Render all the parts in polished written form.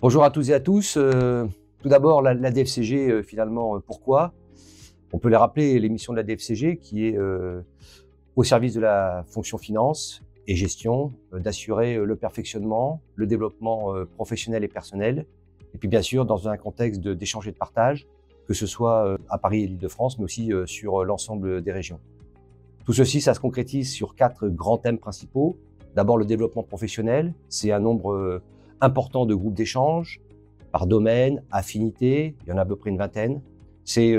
Bonjour à toutes et à tous. Tout d'abord, la DFCG, finalement, pourquoi? On peut les rappeler, les missions de la DFCG qui est au service de la fonction finance et gestion, d'assurer le perfectionnement, le développement professionnel et personnel, et puis bien sûr dans un contexte d'échange et de partage, que ce soit à Paris et l'Île-de-France, mais aussi sur l'ensemble des régions. Tout ceci, ça se concrétise sur 4 grands thèmes principaux. D'abord, le développement professionnel, c'est un nombre important de groupes d'échange, par domaine, affinité, il y en a à peu près une vingtaine. C'est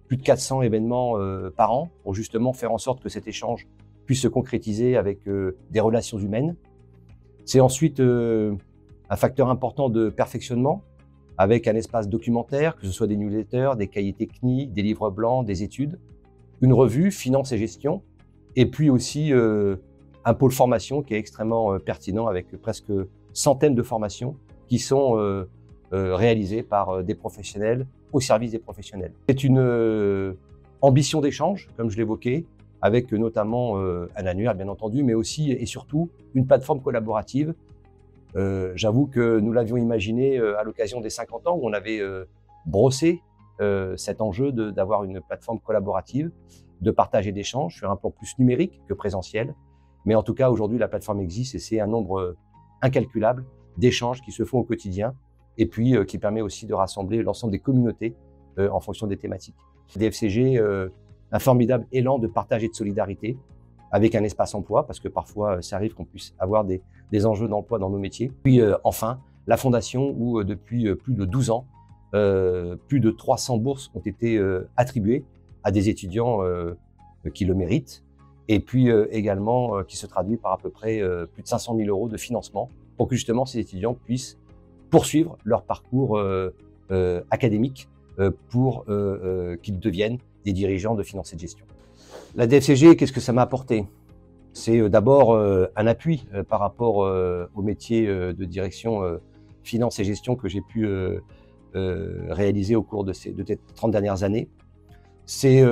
plus de 400 événements par an pour justement faire en sorte que cet échange puisse se concrétiser avec des relations humaines. C'est ensuite un facteur important de perfectionnement avec un espace documentaire, que ce soit des newsletters, des cahiers techniques, des livres blancs, des études, une revue, finance et gestion, et puis aussi un pôle formation qui est extrêmement pertinent avec presque centaines de formations qui sont réalisées par des professionnels au service des professionnels. C'est une ambition d'échange, comme je l'évoquais, avec notamment un annuaire bien entendu, mais aussi et surtout une plateforme collaborative. J'avoue que nous l'avions imaginé à l'occasion des 50 ans où on avait brossé cet enjeu d'avoir une plateforme collaborative, de partage et d'échange sur un plan plus numérique que présentiel. Mais en tout cas, aujourd'hui, la plateforme existe et c'est un nombre incalculable d'échanges qui se font au quotidien et puis qui permet aussi de rassembler l'ensemble des communautés en fonction des thématiques. DFCG, un formidable élan de partage et de solidarité avec un espace emploi, parce que parfois, ça arrive qu'on puisse avoir des enjeux d'emploi dans nos métiers. Puis enfin, la Fondation où depuis plus de 12 ans, plus de 300 bourses ont été attribuées à des étudiants qui le méritent, et puis également qui se traduit par à peu près plus de 500 000 € de financement pour que justement ces étudiants puissent poursuivre leur parcours académique pour qu'ils deviennent des dirigeants de finance et de gestion. La DFCG, qu'est-ce que ça m'a apporté? C'est d'abord un appui par rapport au métier de direction finance et gestion que j'ai pu réaliser au cours de ces 30 dernières années. C'est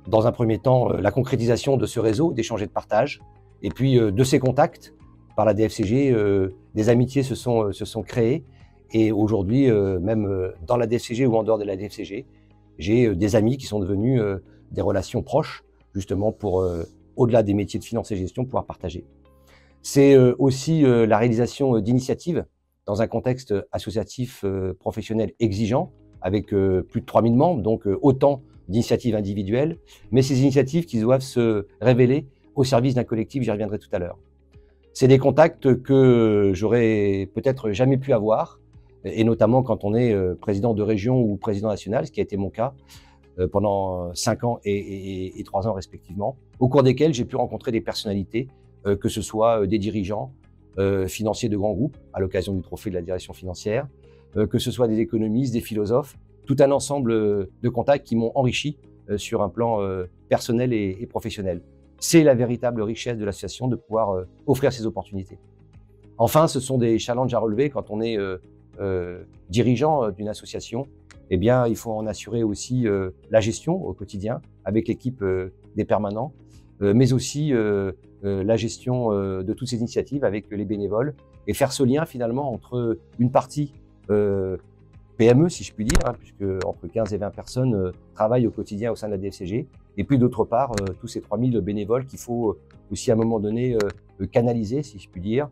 dans un premier temps la concrétisation de ce réseau d'échange et de partage, et puis de ces contacts par la DFCG, des amitiés se sont créées, et aujourd'hui, même dans la DFCG ou en dehors de la DFCG, j'ai des amis qui sont devenus des relations proches, justement pour, au-delà des métiers de finance et gestion, pouvoir partager. C'est aussi la réalisation d'initiatives dans un contexte associatif professionnel exigeant, avec plus de 3000 membres, donc autant d'initiatives individuelles, mais ces initiatives qui doivent se révéler au service d'un collectif, j'y reviendrai tout à l'heure. C'est des contacts que j'aurais peut-être jamais pu avoir, et notamment quand on est président de région ou président national, ce qui a été mon cas pendant 5 ans et 3 ans respectivement, au cours desquels j'ai pu rencontrer des personnalités, que ce soit des dirigeants financiers de grands groupes, à l'occasion du trophée de la direction financière, que ce soit des économistes, des philosophes, tout un ensemble de contacts qui m'ont enrichi sur un plan personnel et professionnel. C'est la véritable richesse de l'association de pouvoir offrir ces opportunités. Enfin, ce sont des challenges à relever quand on est dirigeant d'une association. Eh bien, il faut en assurer aussi la gestion au quotidien avec l'équipe des permanents, mais aussi la gestion de toutes ces initiatives avec les bénévoles et faire ce lien finalement entre une partie PME, si je puis dire, puisque entre 15 et 20 personnes travaillent au quotidien au sein de la DFCG, et puis d'autre part, tous ces 3000 bénévoles qu'il faut aussi à un moment donné canaliser, si je puis dire,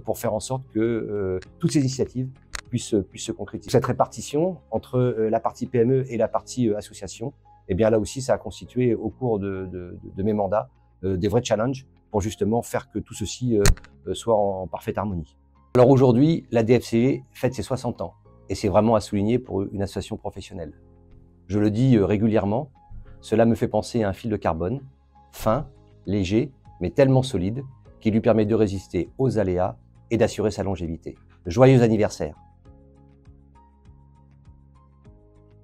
pour faire en sorte que toutes ces initiatives puissent se concrétiser. Cette répartition entre la partie PME et la partie association, eh bien là aussi, ça a constitué au cours de mes mandats des vrais challenges pour justement faire que tout ceci soit en parfaite harmonie. Alors aujourd'hui, la DFCG fête ses 60 ans. Et c'est vraiment à souligner pour une association professionnelle. Je le dis régulièrement, cela me fait penser à un fil de carbone, fin, léger, mais tellement solide, qui lui permet de résister aux aléas et d'assurer sa longévité. Joyeux anniversaire!